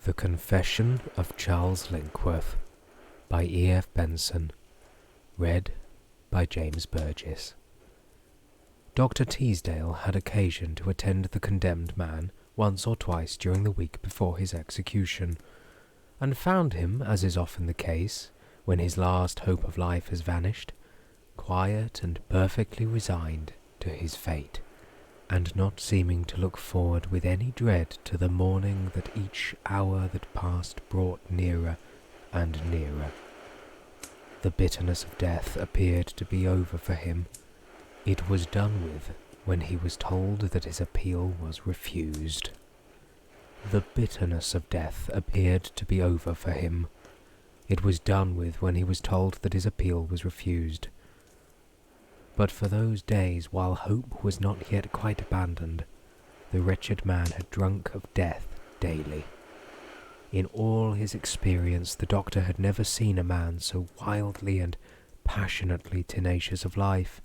The Confession of Charles Linkworth by E.F. Benson. Read by James Burgess. Dr. Teasdale had occasion to attend the condemned man once or twice during the week before his execution, and found him, as is often the case when his last hope of life has vanished, quiet and perfectly resigned to his fate, and not seeming to look forward with any dread to the morning that each hour that passed brought nearer and nearer. The bitterness of death appeared to be over for him. It was done with when he was told that his appeal was refused. The bitterness of death appeared to be over for him. It was done with when he was told that his appeal was refused. But for those days, while hope was not yet quite abandoned, the wretched man had drunk of death daily. In all his experience, the doctor had never seen a man so wildly and passionately tenacious of life,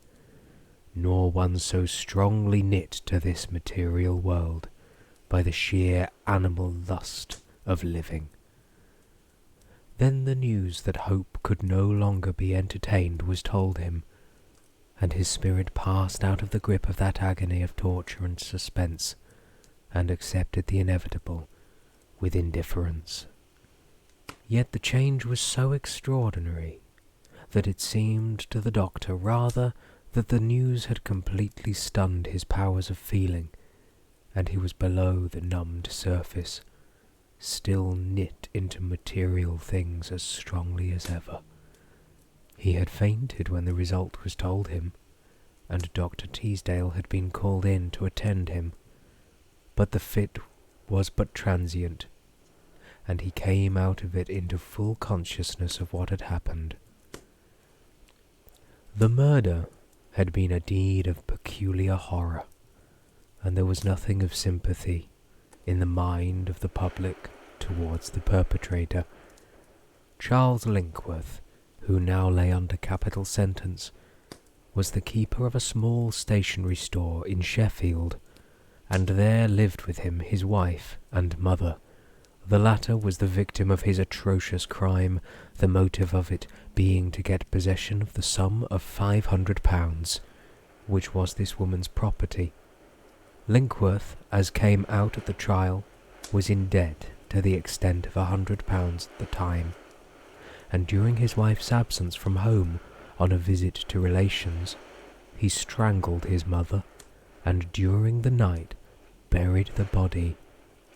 nor one so strongly knit to this material world by the sheer animal lust of living. Then the news that hope could no longer be entertained was told him, and his spirit passed out of the grip of that agony of torture and suspense, and accepted the inevitable with indifference. Yet the change was so extraordinary that it seemed to the doctor rather that the news had completely stunned his powers of feeling, and he was below the numbed surface, still knit into material things as strongly as ever. He had fainted when the result was told him, and Dr. Teasdale had been called in to attend him, but the fit was but transient, and he came out of it into full consciousness of what had happened. The murder had been a deed of peculiar horror, and there was nothing of sympathy in the mind of the public towards the perpetrator. Charles Linkworth, who now lay under capital sentence, was the keeper of a small stationery store in Sheffield, and there lived with him his wife and mother. The latter was the victim of his atrocious crime, the motive of it being to get possession of the sum of £500, which was this woman's property. Linkworth, as came out at the trial, was in debt to the extent of £100 at the time, and during his wife's absence from home on a visit to relations, he strangled his mother, and during the night buried the body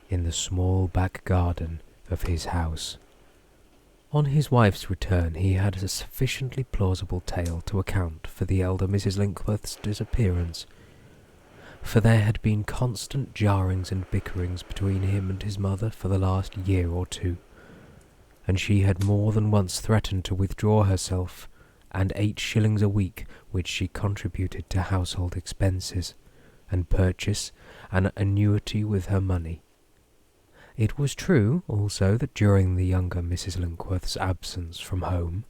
in the small back garden of his house. On his wife's return, he had a sufficiently plausible tale to account for the elder Mrs. Linkworth's disappearance, for there had been constant jarrings and bickerings between him and his mother for the last year or two, and she had more than once threatened to withdraw herself and 8 shillings a week which she contributed to household expenses, and purchase an annuity with her money. It was true also that during the younger Mrs. Linkworth's absence from home,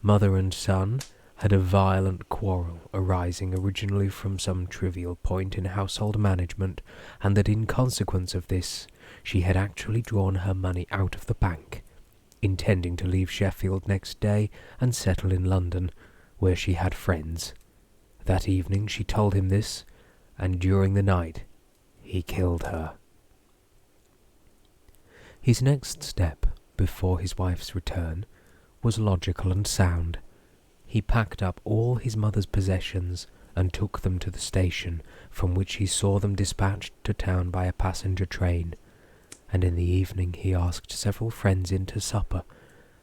mother and son had a violent quarrel arising originally from some trivial point in household management, and that in consequence of this she had actually drawn her money out of the bank, intending to leave Sheffield next day and settle in London, where she had friends. That evening she told him this, and during the night he killed her. His next step, before his wife's return, was logical and sound. He packed up all his mother's possessions and took them to the station, from which he saw them dispatched to town by a passenger train, and in the evening he asked several friends in to supper,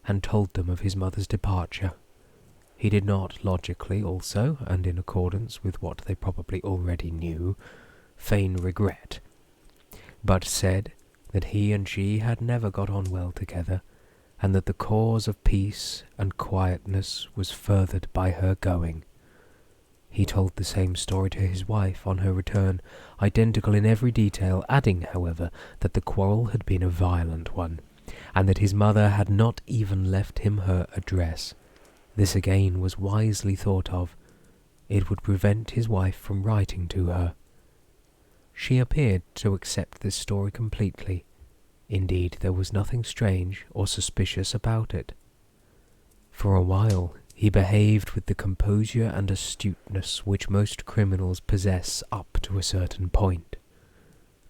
and told them of his mother's departure. He did not logically also, and in accordance with what they probably already knew, feign regret, but said that he and she had never got on well together, and that the cause of peace and quietness was furthered by her going. He told the same story to his wife on her return, identical in every detail, adding, however, that the quarrel had been a violent one, and that his mother had not even left him her address. This again was wisely thought of. It would prevent his wife from writing to her. She appeared to accept this story completely, Indeed, there was nothing strange or suspicious about it. For a while he behaved with the composure and astuteness which most criminals possess up to a certain point,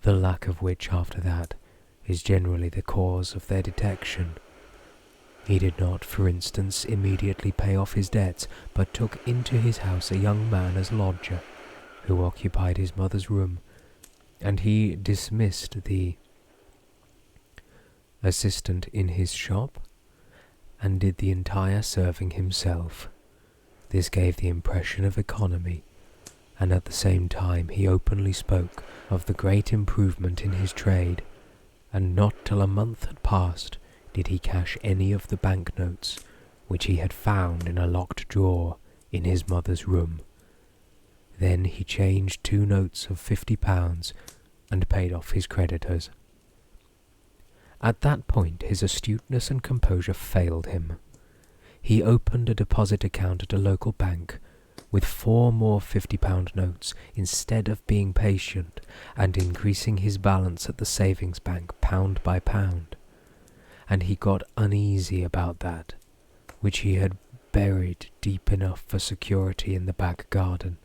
the lack of which after that is generally the cause of their detection. He did not, for instance, immediately pay off his debts, but took into his house a young man as lodger, who occupied his mother's room, and he dismissed the assistant in his shop, and did the entire serving himself. This gave the impression of economy, and at the same time he openly spoke of the great improvement in his trade, and not till a month had passed did he cash any of the banknotes which he had found in a locked drawer in his mother's room. Then he changed 2 notes of £50 and paid off his creditors. At that point his astuteness and composure failed him. He opened a deposit account at a local bank with 4 more £50 notes instead of being patient and increasing his balance at the savings bank pound by pound. And he got uneasy about that, which he had buried deep enough for security in the back garden.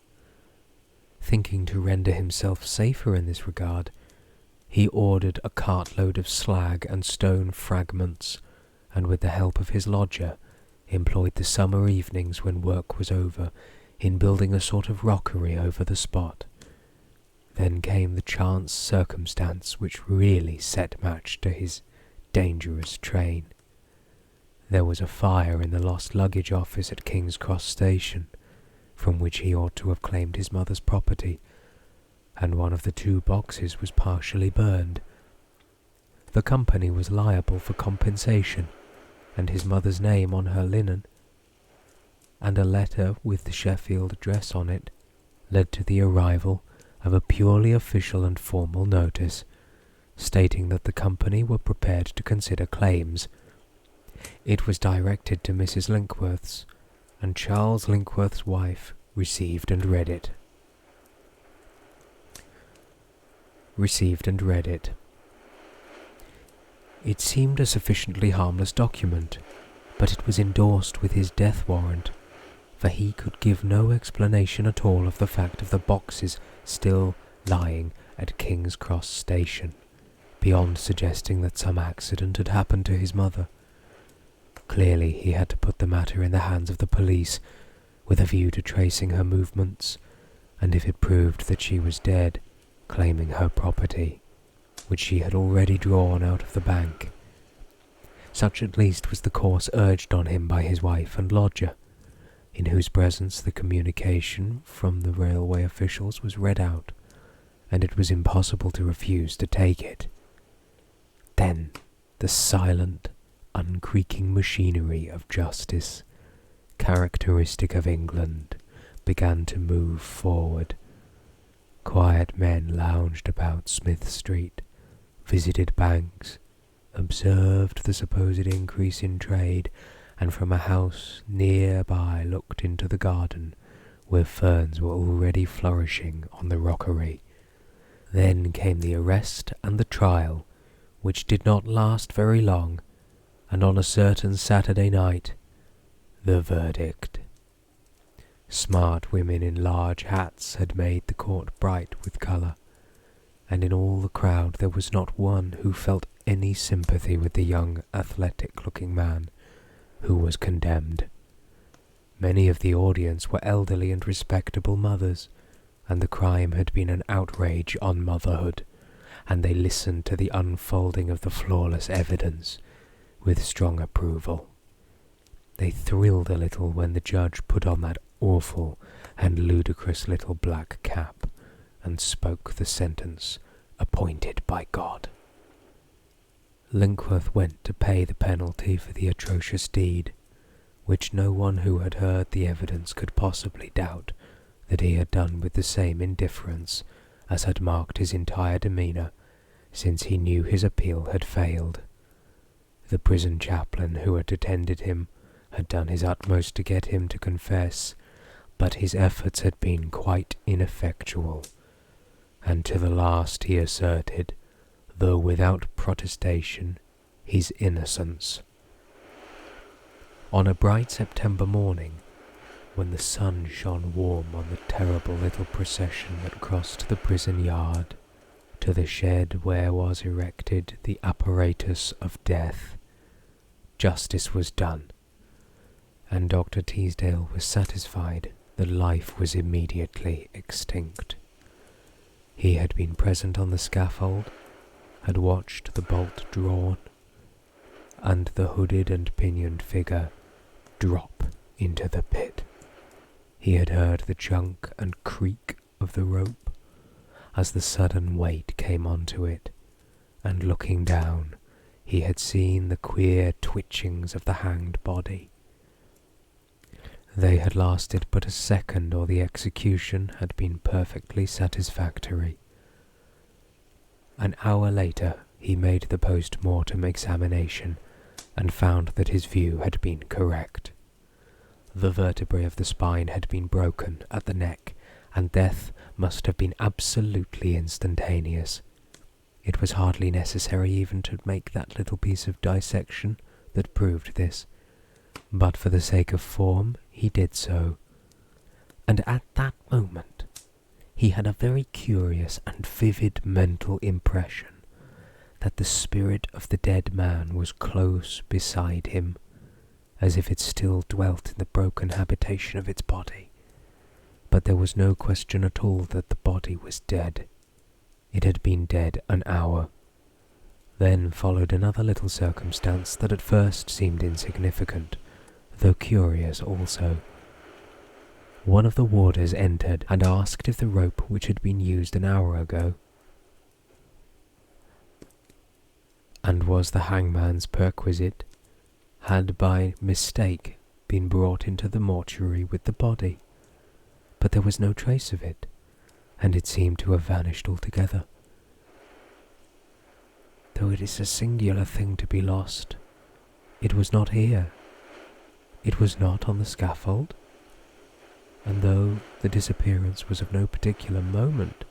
Thinking to render himself safer in this regard, he ordered a cartload of slag and stone fragments, and with the help of his lodger, employed the summer evenings when work was over in building a sort of rockery over the spot. Then came the chance circumstance which really set match to his dangerous train. There was a fire in the lost luggage office at King's Cross Station, from which he ought to have claimed his mother's property, and one of the 2 boxes was partially burned. The company was liable for compensation, and his mother's name on her linen, and a letter with the Sheffield address on it, led to the arrival of a purely official and formal notice, stating that the company were prepared to consider claims. It was directed to Mrs. Linkworth's, and Charles Linkworth's wife received and read it. It seemed a sufficiently harmless document, but it was endorsed with his death warrant, for he could give no explanation at all of the fact of the boxes still lying at King's Cross Station, beyond suggesting that some accident had happened to his mother. Clearly he had to put the matter in the hands of the police, with a view to tracing her movements, and if it proved that she was dead, claiming her property, which she had already drawn out of the bank. Such at least was the course urged on him by his wife and lodger, in whose presence the communication from the railway officials was read out, and it was impossible to refuse to take it. Then the silent, uncreaking machinery of justice, characteristic of England, began to move forward. Quiet men lounged about Smith Street, visited banks, observed the supposed increase in trade, and from a house near by looked into the garden, where ferns were already flourishing on the rockery. Then came the arrest and the trial, which did not last very long, and on a certain Saturday night, the verdict. Smart women in large hats had made the court bright with colour, and in all the crowd there was not one who felt any sympathy with the young, athletic-looking man who was condemned. Many of the audience were elderly and respectable mothers, and the crime had been an outrage on motherhood, and they listened to the unfolding of the flawless evidence with strong approval. They thrilled a little when the judge put on that awful and ludicrous little black cap and spoke the sentence appointed by God. Linkworth went to pay the penalty for the atrocious deed, which no one who had heard the evidence could possibly doubt that he had done with the same indifference as had marked his entire demeanour since he knew his appeal had failed. The prison chaplain who had attended him had done his utmost to get him to confess, but his efforts had been quite ineffectual, and to the last he asserted, though without protestation, his innocence. On a bright September morning, when the sun shone warm on the terrible little procession that crossed the prison yard to the shed where was erected the apparatus of death, justice was done, and Dr. Teasdale was satisfied that life was immediately extinct. He had been present on the scaffold, had watched the bolt drawn, and the hooded and pinioned figure drop into the pit. He had heard the chunk and creak of the rope as the sudden weight came onto it, and looking down, he had seen the queer twitchings of the hanged body. They had lasted but a second, or the execution had been perfectly satisfactory. An hour later he made the post-mortem examination and found that his view had been correct. The vertebrae of the spine had been broken at the neck, and death must have been absolutely instantaneous. It was hardly necessary even to make that little piece of dissection that proved this, but for the sake of form he did so. And at that moment he had a very curious and vivid mental impression that the spirit of the dead man was close beside him, as if it still dwelt in the broken habitation of its body. But there was no question at all that the body was dead. It had been dead an hour. Then followed another little circumstance that at first seemed insignificant, though curious also. One of the warders entered and asked if the rope which had been used an hour ago, and was the hangman's perquisite, had by mistake been brought into the mortuary with the body. But there was no trace of it, and it seemed to have vanished altogether. Though it is a singular thing to be lost, it was not here. It was not on the scaffold, and though the disappearance was of no particular moment,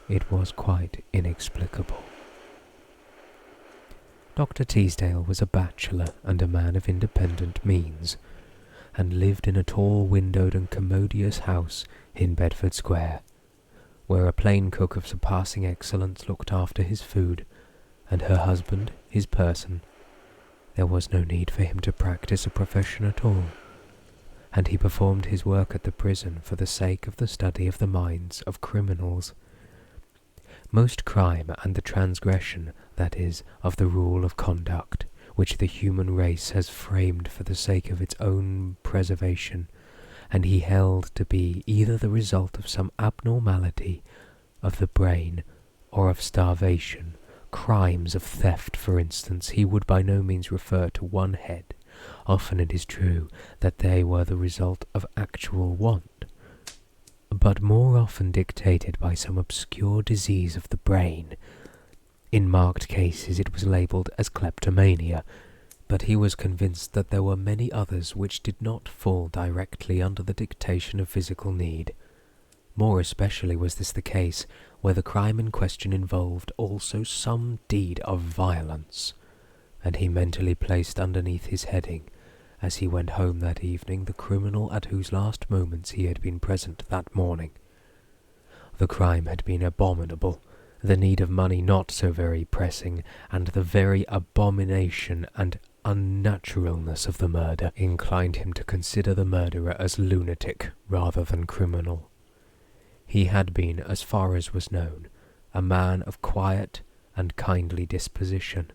it was quite inexplicable. Dr. Teasdale was a bachelor and a man of independent means, and lived in a tall windowed and commodious house in Bedford Square, where a plain cook of surpassing excellence looked after his food, and her husband his person. There was no need for him to practice a profession at all, and he performed his work at the prison for the sake of the study of the minds of criminals. Most crime and the transgression, that is, of the rule of conduct, which the human race has framed for the sake of its own preservation, and he held to be either the result of some abnormality of the brain or of starvation. Crimes of theft, for instance, he would by no means refer to one head. Often it is true that they were the result of actual want, but more often dictated by some obscure disease of the brain. In marked cases it was labelled as kleptomania, but he was convinced that there were many others which did not fall directly under the dictation of physical need. More especially was this the case where the crime in question involved also some deed of violence, and he mentally placed underneath his heading, as he went home that evening, the criminal at whose last moments he had been present that morning. The crime had been abominable, the need of money not so very pressing, and the very abomination and unnaturalness of the murder inclined him to consider the murderer as lunatic rather than criminal. He had been, as far as was known, a man of quiet and kindly disposition,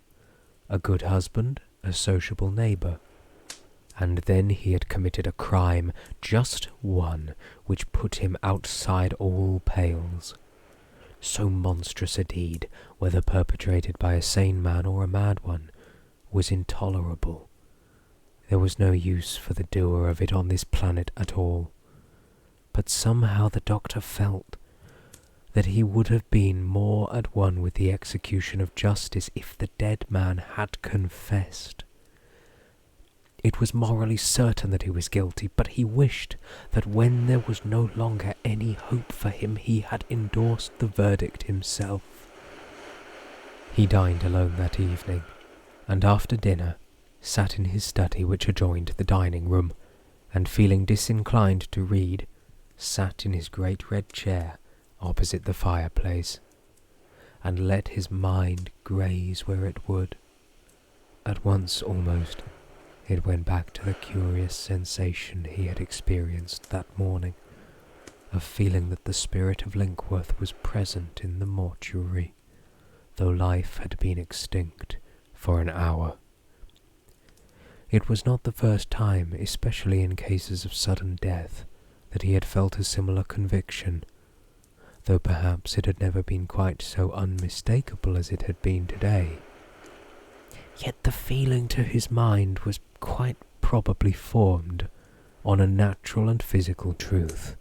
a good husband, a sociable neighbour, and then he had committed a crime, just one, which put him outside all pales. So monstrous a deed, whether perpetrated by a sane man or a mad one, was intolerable. There was no use for the doer of it on this planet at all. But somehow the doctor felt that he would have been more at one with the execution of justice if the dead man had confessed. It was morally certain that he was guilty, but he wished that when there was no longer any hope for him, he had endorsed the verdict himself. He dined alone that evening, and after dinner sat in his study which adjoined the dining room, and feeling disinclined to read, sat in his great red chair opposite the fireplace, and let his mind graze where it would. At once almost it went back to the curious sensation he had experienced that morning, of feeling that the spirit of Linkworth was present in the mortuary, though life had been extinct for an hour. It was not the first time, especially in cases of sudden death, that he had felt a similar conviction, though perhaps it had never been quite so unmistakable as it had been today. Yet the feeling to his mind was quite probably formed on a natural and physical truth.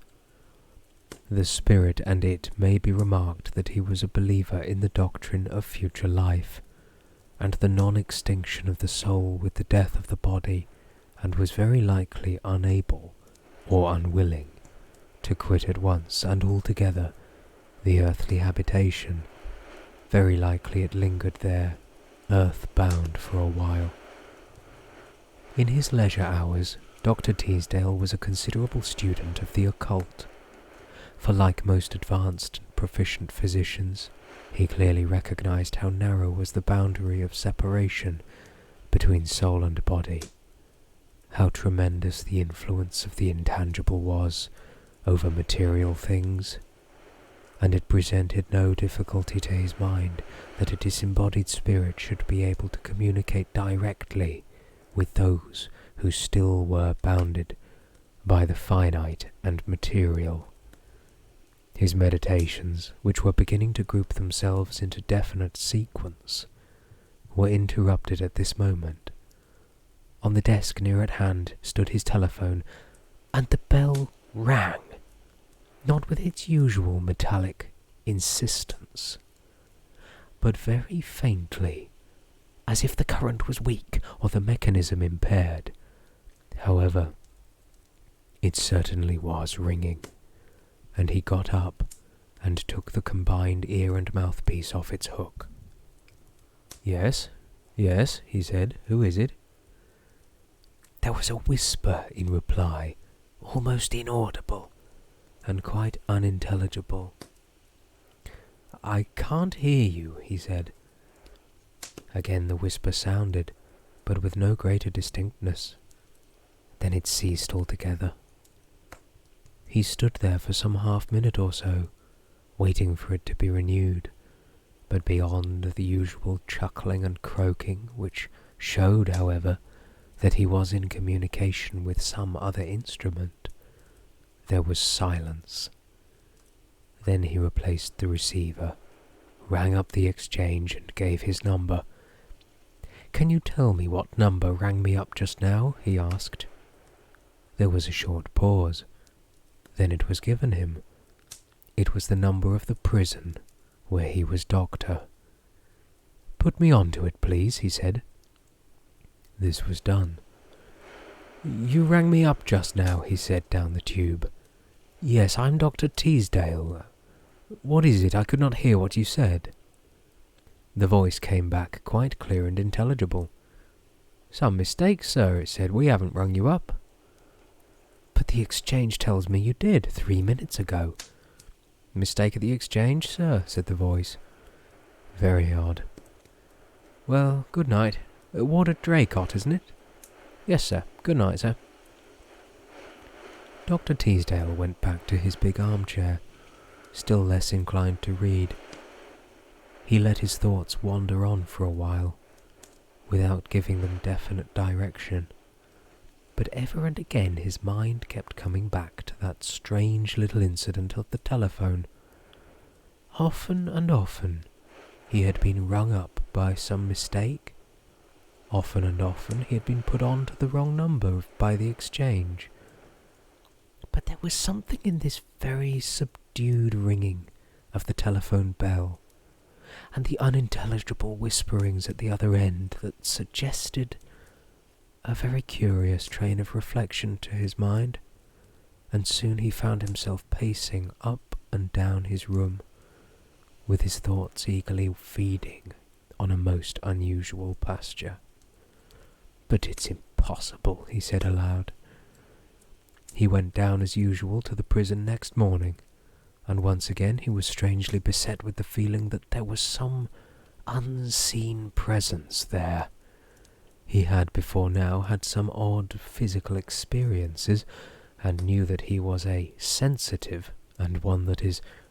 The spirit and it may be remarked that he was a believer in the doctrine of future life, and the non-extinction of the soul with the death of the body, and was very likely unable, or unwilling, to quit at once and altogether the earthly habitation. Very likely it lingered there, earth-bound for a while. In his leisure hours, Dr. Teasdale was a considerable student of the occult, for like most advanced and proficient physicians, he clearly recognized how narrow was the boundary of separation between soul and body, how tremendous the influence of the intangible was over material things, and it presented no difficulty to his mind that a disembodied spirit should be able to communicate directly with those who still were bounded by the finite and material. His meditations, which were beginning to group themselves into definite sequence, were interrupted at this moment. On the desk near at hand stood his telephone, and the bell rang, not with its usual metallic insistence, but very faintly, as if the current was weak or the mechanism impaired. However, it certainly was ringing, and he got up and took the combined ear and mouthpiece off its hook. Yes, he said. Who is it? There was a whisper in reply, almost inaudible and quite unintelligible. I can't hear you, he said. Again the whisper sounded, but with no greater distinctness. Then it ceased altogether. He stood there for some half-minute or so, waiting for it to be renewed, but beyond the usual chuckling and croaking, which showed, however, that he was in communication with some other instrument, there was silence. Then he replaced the receiver, rang up the exchange, and gave his number. "Can you tell me what number rang me up just now?" he asked. There was a short pause. Then it was given him. It was the number of the prison where he was doctor. "Put me on to it, please," he said. This was done. "You rang me up just now," he said down the tube. "Yes, I'm Dr. Teasdale. What is it? I could not hear what you said." The voice came back quite clear and intelligible. "Some mistake, sir," it said. "We haven't rung you up." "But the exchange tells me you did 3 minutes ago." "Mistake at the exchange, sir," said the voice. "Very odd. Well, good night. Ward at Draycott, isn't it?" "Yes, sir. Good night, sir." Dr. Teasdale went back to his big armchair, still less inclined to read. He let his thoughts wander on for a while, without giving them definite direction, but ever and again his mind kept coming back to that strange little incident of the telephone. Often and often he had been rung up by some mistake. Often and often he had been put on to the wrong number by the exchange. But there was something in this very subdued ringing of the telephone bell, and the unintelligible whisperings at the other end, that suggested a very curious train of reflection to his mind, and soon he found himself pacing up and down his room, with his thoughts eagerly feeding on a most unusual pasture. "But it's impossible," he said aloud. He went down as usual to the prison next morning, and once again he was strangely beset with the feeling that there was some unseen presence there. He had before now had some odd physical experiences, and knew that he was a sensitive, and one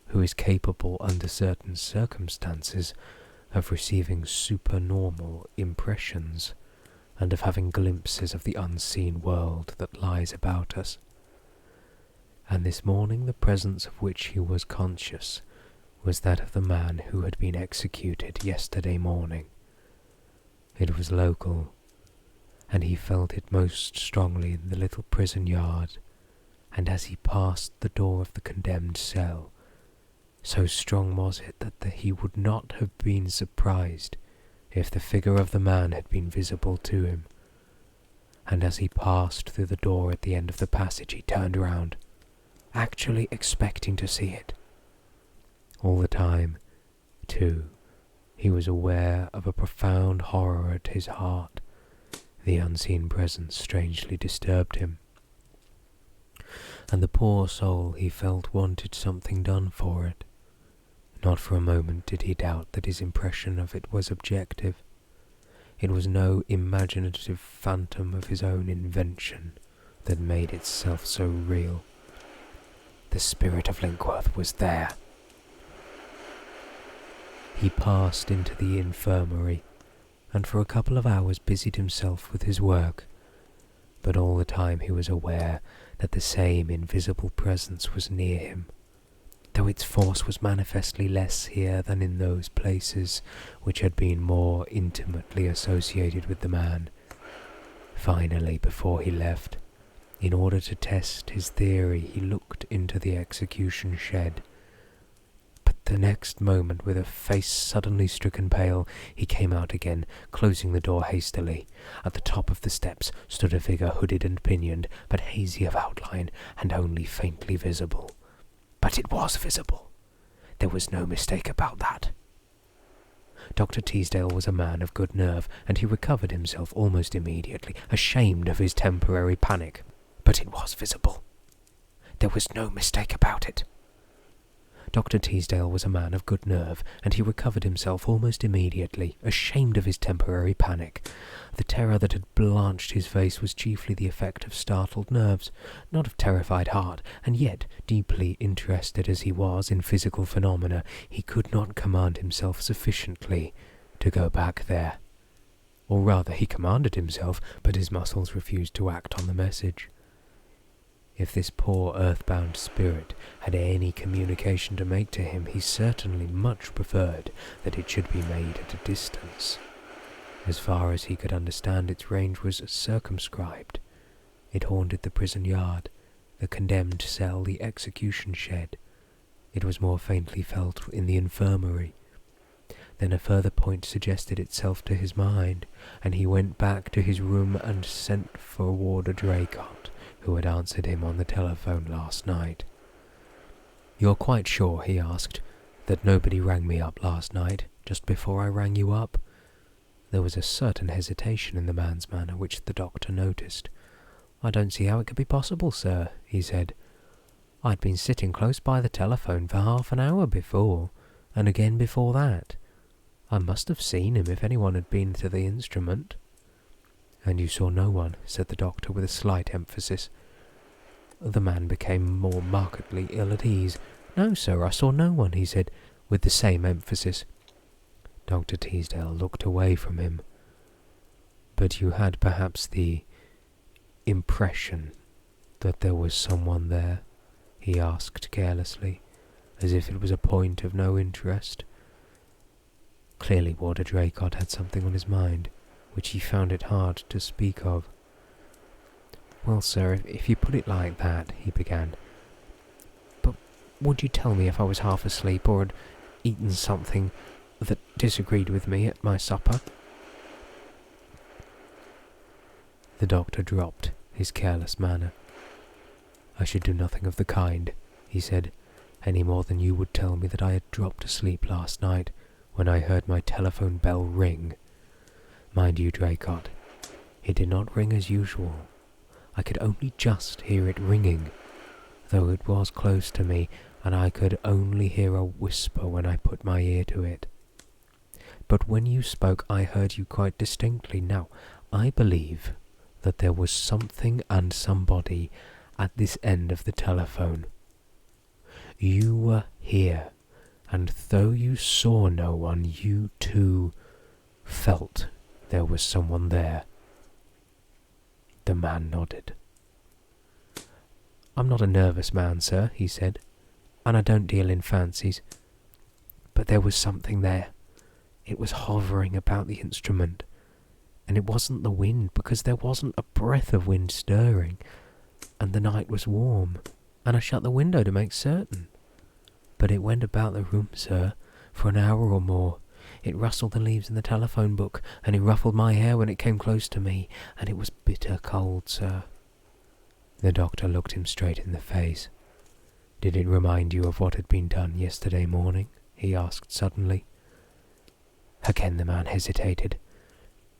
who is capable under certain circumstances of receiving supernormal impressions, and of having glimpses of the unseen world that lies about us. And this morning the presence of which he was conscious was that of the man who had been executed yesterday morning. It was local, and he felt it most strongly in the little prison yard, and as he passed the door of the condemned cell, so strong was it that he would not have been surprised if the figure of the man had been visible to him. And as he passed through the door at the end of the passage, he turned round, actually expecting to see it. All the time, too, he was aware of a profound horror at his heart. The unseen presence strangely disturbed him, and the poor soul, he felt, wanted something done for it. Not for a moment did he doubt that his impression of it was objective. It was no imaginative phantom of his own invention that made itself so real. The spirit of Linkworth was there. He passed into the infirmary, and for a couple of hours busied himself with his work, but all the time he was aware that the same invisible presence was near him, though its force was manifestly less here than in those places which had been more intimately associated with the man. Finally, before he left, in order to test his theory, he looked into the execution shed. But the next moment, with a face suddenly stricken pale, he came out again, closing the door hastily. At the top of the steps stood a figure hooded and pinioned, but hazy of outline, and only faintly visible. But it was visible. There was no mistake about that. Dr. Teasdale was a man of good nerve, and he recovered himself almost immediately, ashamed of his temporary panic. But it was visible. There was no mistake about it. Dr. Teasdale was a man of good nerve, and he recovered himself almost immediately, ashamed of his temporary panic. The terror that had blanched his face was chiefly the effect of startled nerves, not of terrified heart, and yet, deeply interested as he was in physical phenomena, he could not command himself sufficiently to go back there. Or rather, he commanded himself, but his muscles refused to act on the message. If this poor earthbound spirit had any communication to make to him, he certainly much preferred that it should be made at a distance. As far as he could understand, its range was circumscribed. It haunted the prison yard, the condemned cell, the execution shed. It was more faintly felt in the infirmary. Then a further point suggested itself to his mind, and he went back to his room and sent for Warder Draycott, who had answered him on the telephone last night. "You're quite sure," he asked, "that nobody rang me up last night, just before I rang you up?" There was a certain hesitation in the man's manner which the doctor noticed. "I don't see how it could be possible, sir," he said. "I'd been sitting close by the telephone for half an hour before, and again before that. I must have seen him if anyone had been to the instrument." "And you saw no one?" said the doctor with a slight emphasis. The man became more markedly ill at ease. "No, sir, I saw no one," he said, with the same emphasis. Dr. Teasdale looked away from him. "But you had perhaps the impression that there was someone there?" he asked carelessly, as if it was a point of no interest. Clearly Warder Draycott had something on his mind, which he found it hard to speak of. "Well, sir, if you put it like that," he began. "But would you tell me if I was half asleep or had eaten something that disagreed with me at my supper?" The doctor dropped his careless manner. "I should do nothing of the kind," he said, "any more than you would tell me that I had dropped asleep last night when I heard my telephone bell ring. Mind you, Draycott, it did not ring as usual. I could only just hear it ringing, though it was close to me, and I could only hear a whisper when I put my ear to it. But when you spoke, I heard you quite distinctly. Now, I believe that there was something and somebody at this end of the telephone. You were here, and though you saw no one, you too felt there was someone there. The man nodded. I'm not a nervous man, sir, he said, and I don't deal in fancies. But there was something there. It was hovering about the instrument, and it wasn't the wind, because there wasn't a breath of wind stirring, and the night was warm, and I shut the window to make certain. But it went about the room, sir, for an hour or more. It rustled the leaves in the telephone book, and it ruffled my hair when it came close to me, and it was bitter cold, sir. The doctor looked him straight in the face. Did it remind you of what had been done yesterday morning? He asked suddenly. Again the man hesitated.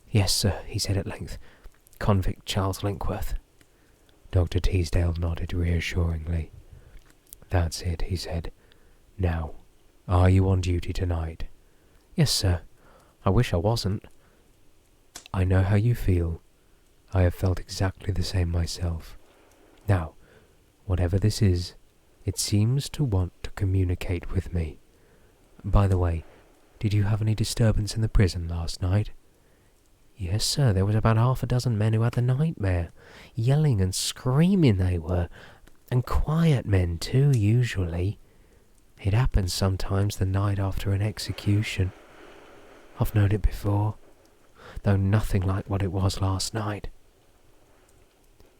Yes, sir, he said at length. Convict Charles Linkworth. Dr. Teasdale nodded reassuringly. That's it, he said. Now, are you on duty tonight? Yes, sir. I wish I wasn't. I know how you feel. I have felt exactly the same myself. Now, whatever this is, it seems to want to communicate with me. By the way, did you have any disturbance in the prison last night? Yes, sir, there was about 6 men who had the nightmare. Yelling and screaming they were, and quiet men too, usually. It happens sometimes the night after an execution. I've known it before, though nothing like what it was last night.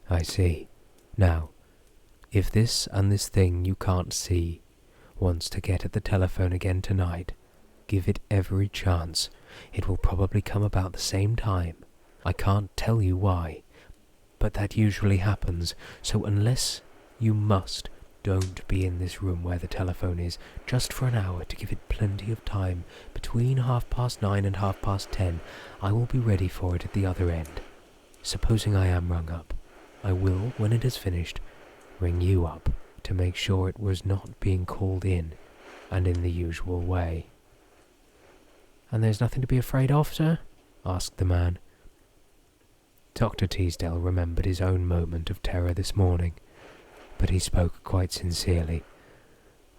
I see. Now, if this and this thing you can't see wants to get at the telephone again tonight, give it every chance. It will probably come about the same time. I can't tell you why, but that usually happens, so unless you must, don't be in this room where the telephone is, just for an hour to give it plenty of time. Between 9:30 and 10:30, I will be ready for it at the other end. Supposing I am rung up, I will, when it is finished, ring you up to make sure it was not being called in, and in the usual way. And there's nothing to be afraid of, sir? Asked the man. Dr. Teasdale remembered his own moment of terror this morning, but he spoke quite sincerely.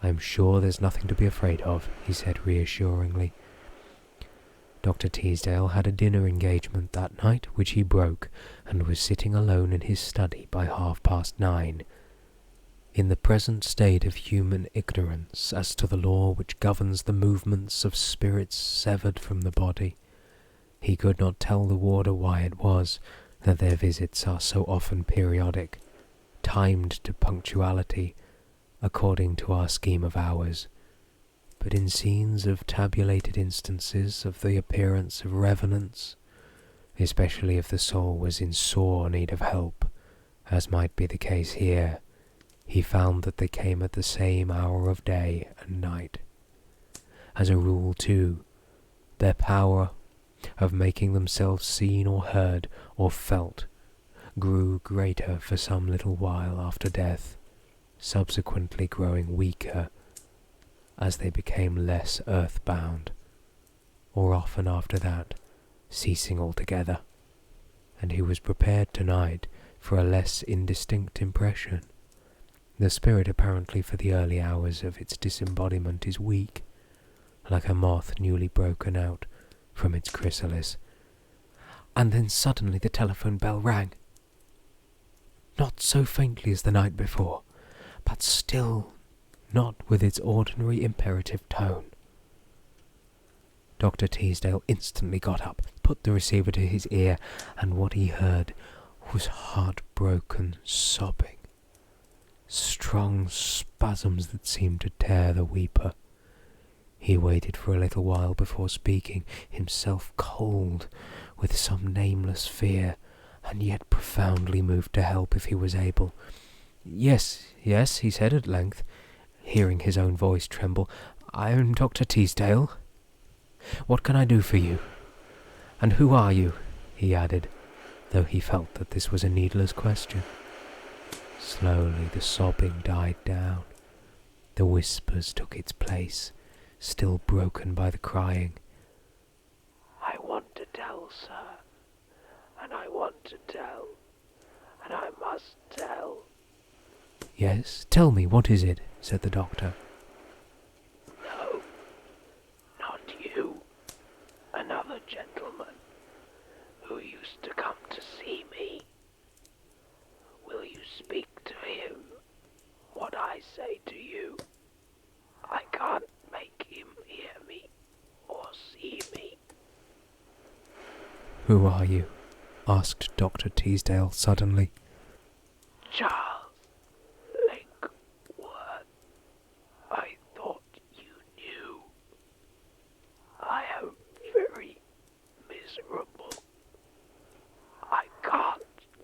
I am sure there's nothing to be afraid of, he said reassuringly. Dr. Teasdale had a dinner engagement that night which he broke, and was sitting alone in his study by 9:30. In the present state of human ignorance as to the law which governs the movements of spirits severed from the body, he could not tell the warder why it was that their visits are so often periodic, timed to punctuality, according to our scheme of hours, but in scenes of tabulated instances of the appearance of revenants, especially if the soul was in sore need of help, as might be the case here, he found that they came at the same hour of day and night. As a rule, too, their power of making themselves seen or heard or felt grew greater for some little while after death, subsequently growing weaker as they became less earthbound, or often after that, ceasing altogether, and he was prepared tonight for a less indistinct impression. The spirit apparently for the early hours of its disembodiment is weak, like a moth newly broken out from its chrysalis. And then suddenly the telephone bell rang. Not so faintly as the night before, but still not with its ordinary imperative tone. Dr. Teasdale instantly got up, put the receiver to his ear, and what he heard was heartbroken sobbing, strong spasms that seemed to tear the weeper. He waited for a little while before speaking, himself cold with some nameless fear, and yet profoundly moved to help if he was able. Yes, he said at length, hearing his own voice tremble. I am Dr. Teasdale. What can I do for you? And who are you?" he added, though he felt that this was a needless question. Slowly the sobbing died down. The whispers took its place, still broken by the crying. "I want to tell, sir, and I want to tell, and I must tell." "Yes, tell me, what is it?" said the doctor. "No, not you. Another gentleman who used to come to see me. Will you speak to him what I say to you? I can't make him hear me or see me." "Who are you?" asked Dr. Teasdale suddenly. "Charles Linkworth. I thought you knew. I am very miserable. I can't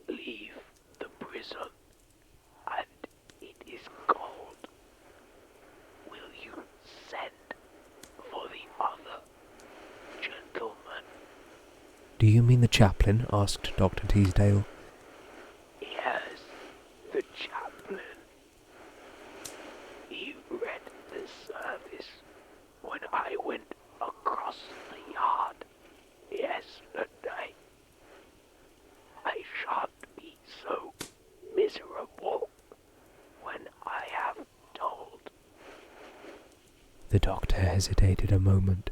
leave the prison, and it is cold. Will you send for the other gentleman?" "Do you mean the chaplain?" asked Dr. Teasdale. "Yes, the chaplain. He read the service when I went across the yard yesterday. I shan't be so miserable when I have told." The doctor hesitated a moment.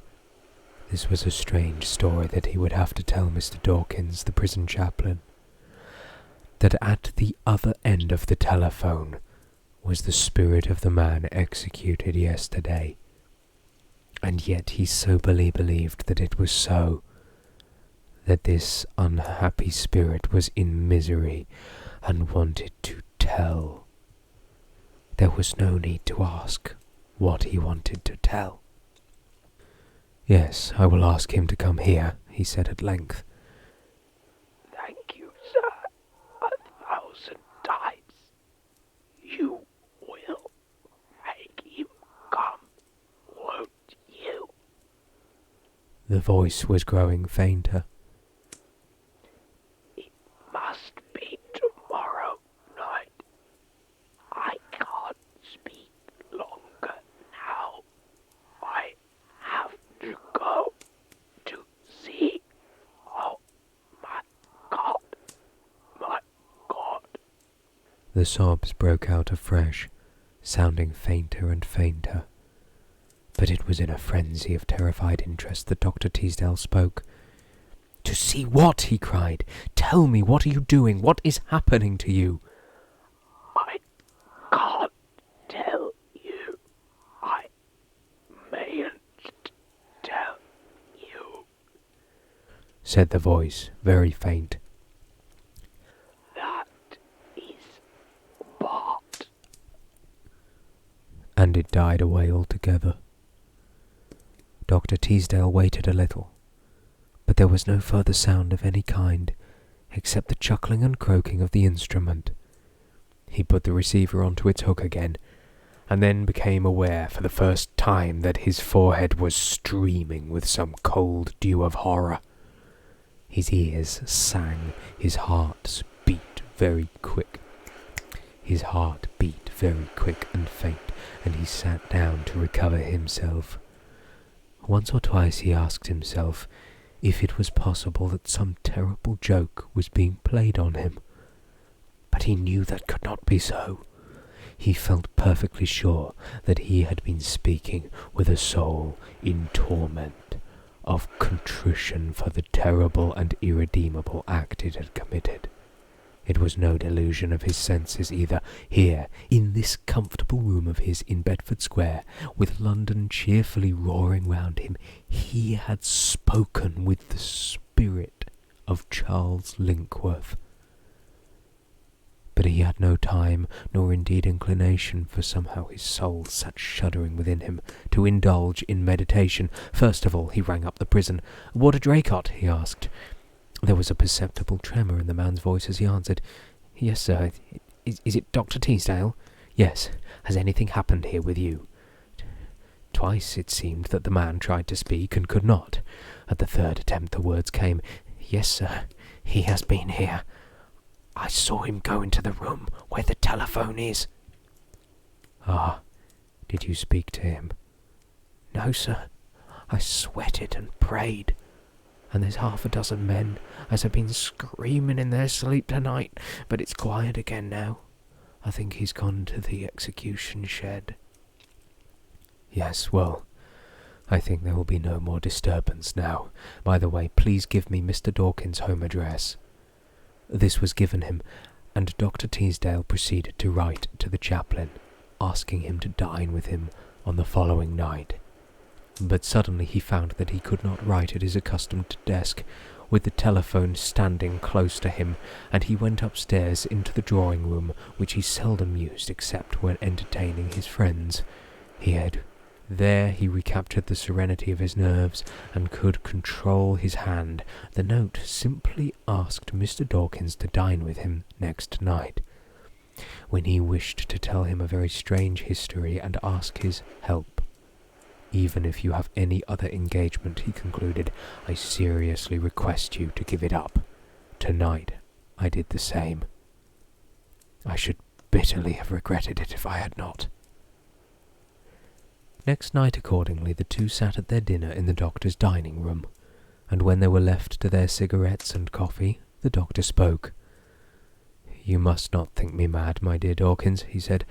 This was a strange story that he would have to tell Mr. Dawkins, the prison chaplain. That at the other end of the telephone was the spirit of the man executed yesterday. And yet he soberly believed that it was so, that this unhappy spirit was in misery and wanted to tell. There was no need to ask what he wanted to tell. "Yes, I will ask him to come here," he said at length. "Thank you, sir, 1,000 times. You will make him come, won't you?" The voice was growing fainter. "It must be tomorrow night. I can't speak longer now. I have to go to see. Oh, my God, my God." The sobs broke out afresh, sounding fainter and fainter. But it was in a frenzy of terrified interest that Dr. Teasdale spoke. "To see what?" he cried. "Tell me, what are you doing? What is happening to you?" "I can't tell you. I mayn't tell you," said the voice, very faint. "That is but." And it died away altogether. Dr. Teasdale waited a little, but there was no further sound of any kind, except the chuckling and croaking of the instrument. He put the receiver onto its hook again, and then became aware for the first time that his forehead was streaming with some cold dew of horror. His ears sang, his heart beat very quick. His heart beat very quick and faint, and he sat down to recover himself. Once or twice he asked himself if it was possible that some terrible joke was being played on him. But he knew that could not be so. He felt perfectly sure that he had been speaking with a soul in torment, of contrition for the terrible and irredeemable act it had committed. It was no delusion of his senses either. Here, in this comfortable room of his in Bedford Square, with London cheerfully roaring round him, he had spoken with the spirit of Charles Linkworth. But he had no time, nor indeed inclination, for somehow his soul sat shuddering within him, to indulge in meditation. First of all he rang up the prison. "Warder Draycott?" he asked. There was a perceptible tremor in the man's voice as he answered. "Yes, sir. Is it Dr. Teasdale?" "Yes. Has anything happened here with you?" Twice it seemed that the man tried to speak and could not. At the third attempt the words came. "Yes, sir, he has been here. I saw him go into the room where the telephone is." "Ah, did you speak to him?" "No, sir. I sweated and prayed. And there's half a dozen men as have been screaming in their sleep tonight, but it's quiet again now. I think he's gone to the execution shed." "Yes, well, I think there will be no more disturbance now. By the way, please give me Mr. Dawkins' home address." This was given him, and Dr. Teasdale proceeded to write to the chaplain, asking him to dine with him on the following night. But suddenly he found that he could not write at his accustomed desk, with the telephone standing close to him, and he went upstairs into the drawing-room, which he seldom used except when entertaining his friends. There he recaptured the serenity of his nerves and could control his hand. The note simply asked Mr. Dawkins to dine with him next night, when he wished to tell him a very strange history and ask his help. "Even if you have any other engagement," he concluded, "I seriously request you to give it up. Tonight I did the same. I should bitterly have regretted it if I had not." Next night, accordingly, the two sat at their dinner in the doctor's dining-room, and when they were left to their cigarettes and coffee, the doctor spoke. "You must not think me mad, my dear Dawkins," he said,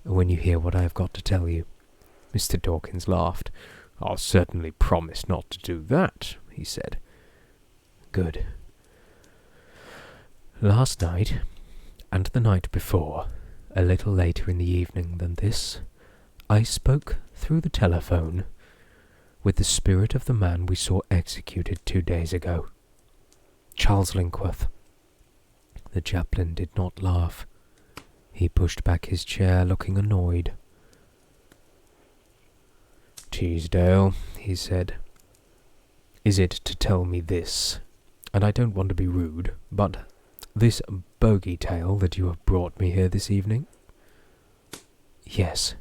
"when you hear what I have got to tell you." Mr. Dawkins laughed. "I'll certainly promise not to do that," he said. "Good. Last night, and the night before, a little later in the evening than this, I spoke through the telephone with the spirit of the man we saw executed 2 days ago, Charles Linkworth." The chaplain did not laugh. He pushed back his chair, looking annoyed. "Teasdale," he said, "is it to tell me this, and I don't want to be rude, but this bogey tale that you have brought me here this evening?" "Yes.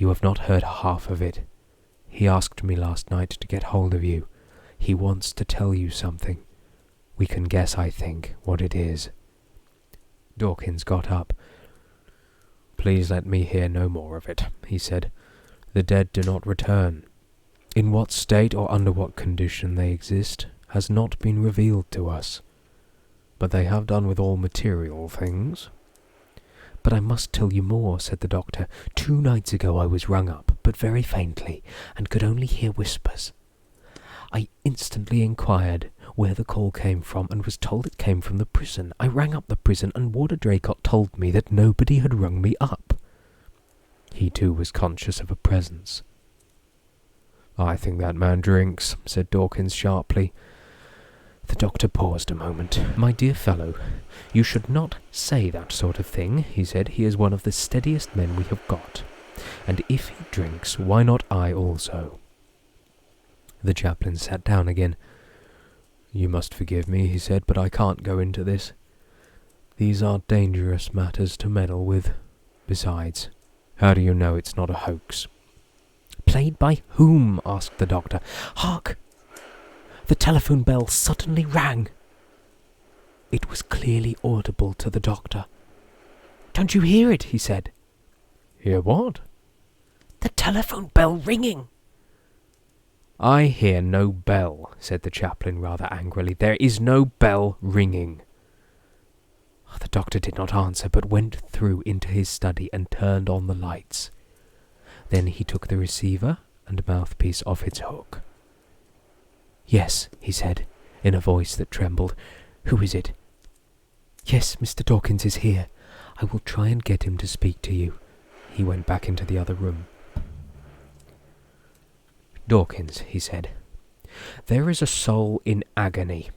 You have not heard half of it. He asked me last night to get hold of you. He wants to tell you something. We can guess, I think, what it is." Dawkins got up. "Please let me hear no more of it," he said. "The dead do not return. In what state or under what condition they exist has not been revealed to us. But they have done with all material things." "But I must tell you more," said the doctor. "2 nights ago I was rung up, but very faintly, and could only hear whispers. I instantly inquired where the call came from, and was told it came from the prison. I rang up the prison, and Warder Draycott told me that nobody had rung me up." He too was conscious of a presence. "I think that man drinks," said Dawkins sharply. The doctor paused a moment. "My dear fellow, you should not say that sort of thing," he said. "He is one of the steadiest men we have got, and if he drinks, why not I also?" The chaplain sat down again. "You must forgive me," he said, "but I can't go into this. These are dangerous matters to meddle with. Besides, how do you know it's not a hoax?" "Played by whom?" asked the doctor. "Hark! The telephone bell suddenly rang." It was clearly audible to the doctor. "Don't you hear it?" he said. "Hear what?" "The telephone bell ringing." "I hear no bell," said the chaplain rather angrily. "There is no bell ringing." The doctor did not answer, but went through into his study and turned on the lights. Then he took the receiver and mouthpiece off its hook. "Yes," he said, in a voice that trembled. "Who is it?" "Yes, Mr. Dawkins is here. I will try and get him to speak to you." He went back into the other room. "Dawkins," he said, "there is a soul in agony.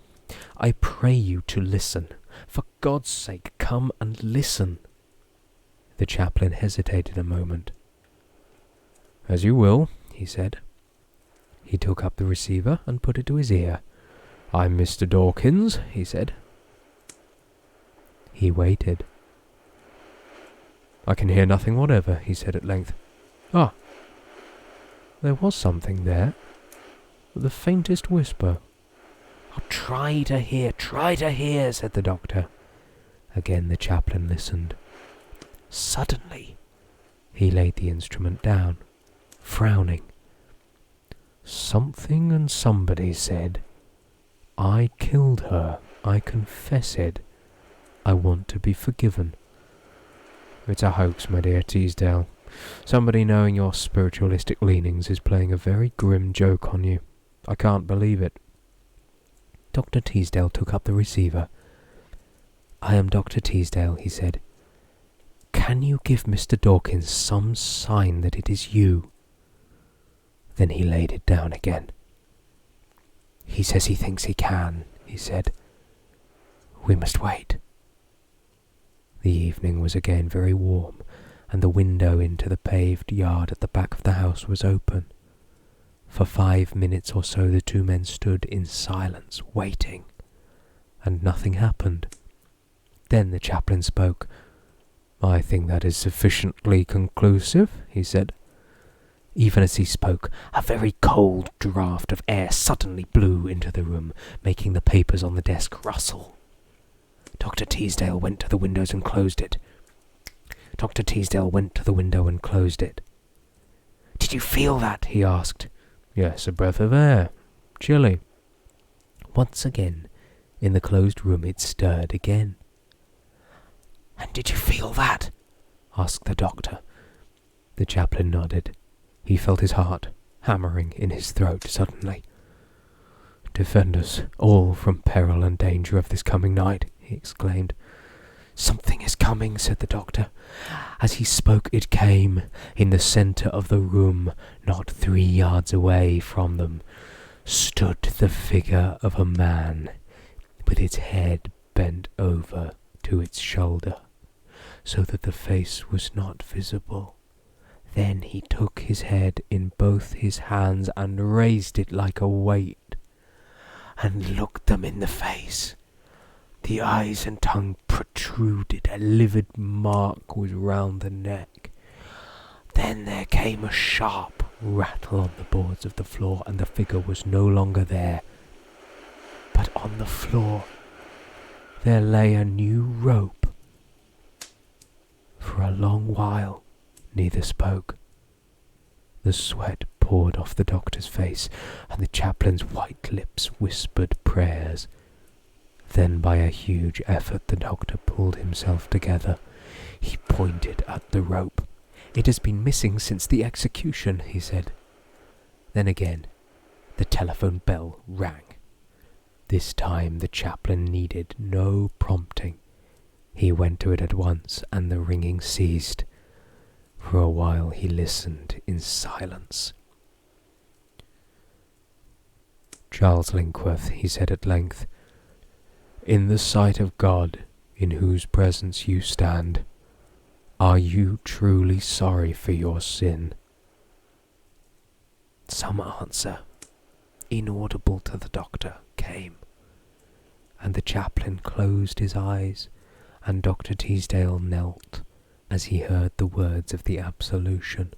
I pray you to listen. For God's sake, come and listen." The chaplain hesitated a moment. "As you will," he said. He took up the receiver and put it to his ear. "I'm Mr. Dawkins," he said. He waited. "I can hear nothing whatever," he said at length. "Ah, There was something there. The faintest whisper. "Oh, try to hear," said the doctor. Again the chaplain listened. Suddenly, he laid the instrument down, frowning. Something and somebody said, "I killed her. I confess it. I want to be forgiven." It's a hoax, my dear Teasdale. Somebody knowing your spiritualistic leanings is playing a very grim joke on you. I can't believe it. Dr. Teasdale took up the receiver. "I am Dr. Teasdale," he said. "Can you give Mr. Dawkins some sign that it is you?" Then he laid it down again. "He says he thinks he can," he said. "We must wait." The evening was again very warm, and the window into the paved yard at the back of the house was open. For 5 minutes or so the two men stood in silence, waiting, and nothing happened. Then the chaplain spoke. "I think that is sufficiently conclusive," he said. Even as he spoke, a very cold draught of air suddenly blew into the room, making the papers on the desk rustle. Dr. Teasdale went to the windows and closed it. "Did you feel that?" he asked. "Yes, a breath of air. Chilly." Once again, in the closed room, it stirred again. "And did you feel that?" asked the doctor. The chaplain nodded. He felt his heart hammering in his throat suddenly. "Defend us all from peril and danger of this coming night," he exclaimed. "Something is coming," said the doctor. As he spoke, it came. In the centre of the room, not 3 yards away from them, stood the figure of a man, with its head bent over to its shoulder, so that the face was not visible. Then he took his head in both his hands and raised it like a weight, and looked them in the face. The eyes and tongue protruded, a livid mark was round the neck. Then there came a sharp rattle on the boards of the floor, and the figure was no longer there. But on the floor there lay a new rope. For a long while neither spoke. The sweat poured off the doctor's face, and the chaplain's white lips whispered prayers. Then by a huge effort the doctor pulled himself together. He pointed at the rope. "It has been missing since the execution," he said. Then again the telephone bell rang. This time the chaplain needed no prompting. He went to it at once, and the ringing ceased. For a while he listened in silence. "Charles Linkworth," he said at length, "in the sight of God, in whose presence you stand, are you truly sorry for your sin?" Some answer, inaudible to the doctor, came, and the chaplain closed his eyes, and Dr. Teasdale knelt as he heard the words of the absolution.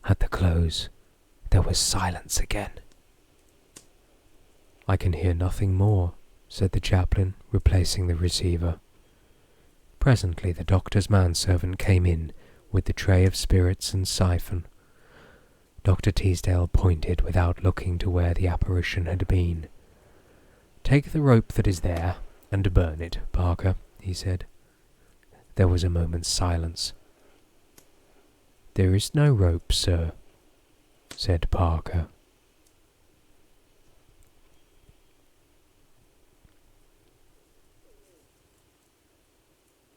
At the close, there was silence again. "I can hear nothing more," said the chaplain, replacing the receiver. Presently the doctor's manservant came in with the tray of spirits and siphon. Dr. Teasdale pointed without looking to where the apparition had been. "Take the rope that is there and burn it, Parker," he said. There was a moment's silence. "There is no rope, sir," said Parker.